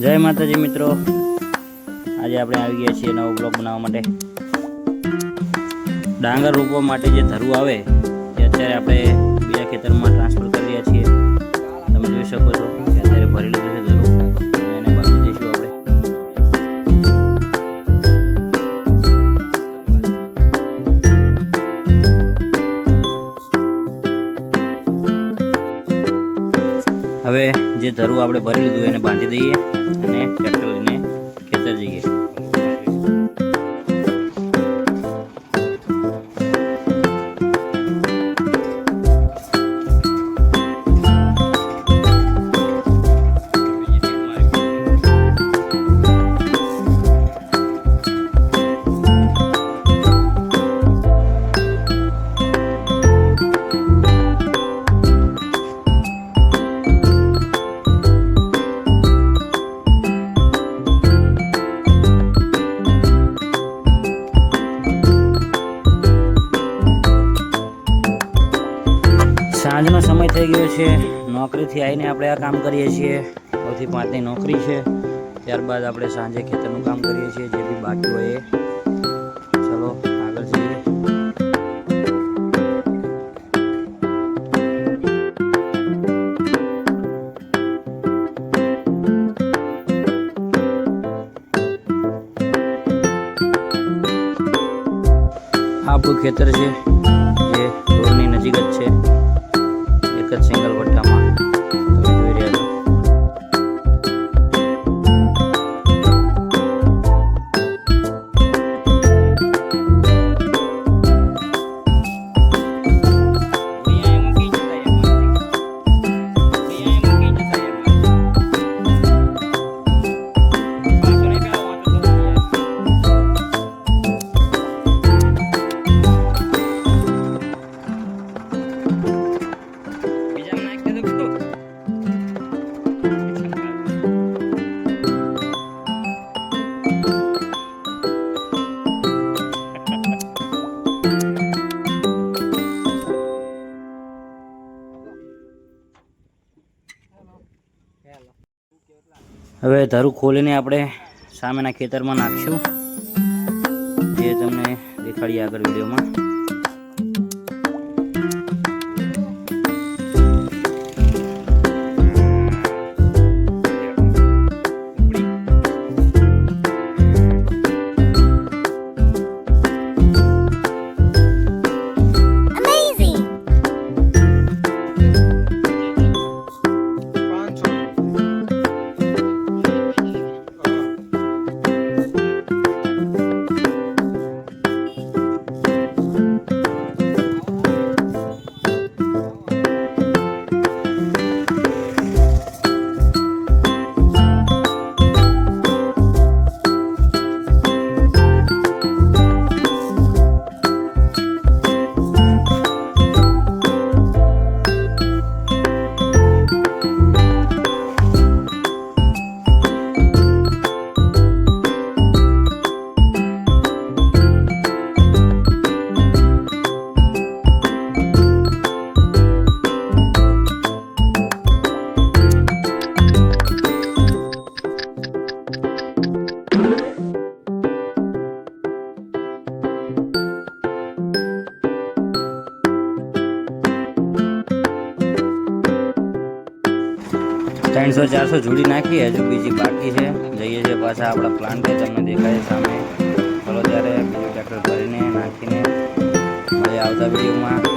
જય માતાજી મિત્રો, આજે આપણે આવી ગયા છીએ નવો બ્લોગ બનાવવા માટે। ડાંગર રોપવા માટે જે ધરું આવે તે અત્યારે આપણે બીજા ખેતરમાં ટ્રાન્સફર કરી રહ્યા છીએ। તમે જોઈ શકો છો કે અત્યારે ભરી લીધું છે ધરું, એને બાંધી દઈશું આપણે। હવે જે ધરું આપણે ભરી લીધું એને બાંધી દઈએ અને ટ્રેક્ટર લઈને ખેતર જઈએ। સાંજનો સમય થઈ ગયો છે, નોકરીથી આવીને આપણે આ કામ કરીએ છીએ। 9 થી 5 ની નોકરી છે, ત્યારબાદ આપણે સાંજે ખેતરનું કામ કરીએ છીએ। જે બી બાકી હોય એ ચલો આગળ જઈએ। આપણું ખેતર છે જે રોડની નજીક જ છે, એક જ સિંગલ પટ્ટામાં તમે જોઈ રહ્યા છો। હવે ધરું ખોલીને આપણે સામેના ખેતરમાં નાખશું, જે તમને દેખાડીએ આગળ વિડીયોમાં। ત્રણસો 400 જોડી નાખી, હજુ બીજી બાકી છે। જઈએ છીએ પાછા આપણા પ્લાન્ટ કે તમને દેખાય સામે। ચલો ત્યારે બીજું ટ્રેક્ટર ભરીને નાખીને મળીએ આવતા વિડીયોમાં।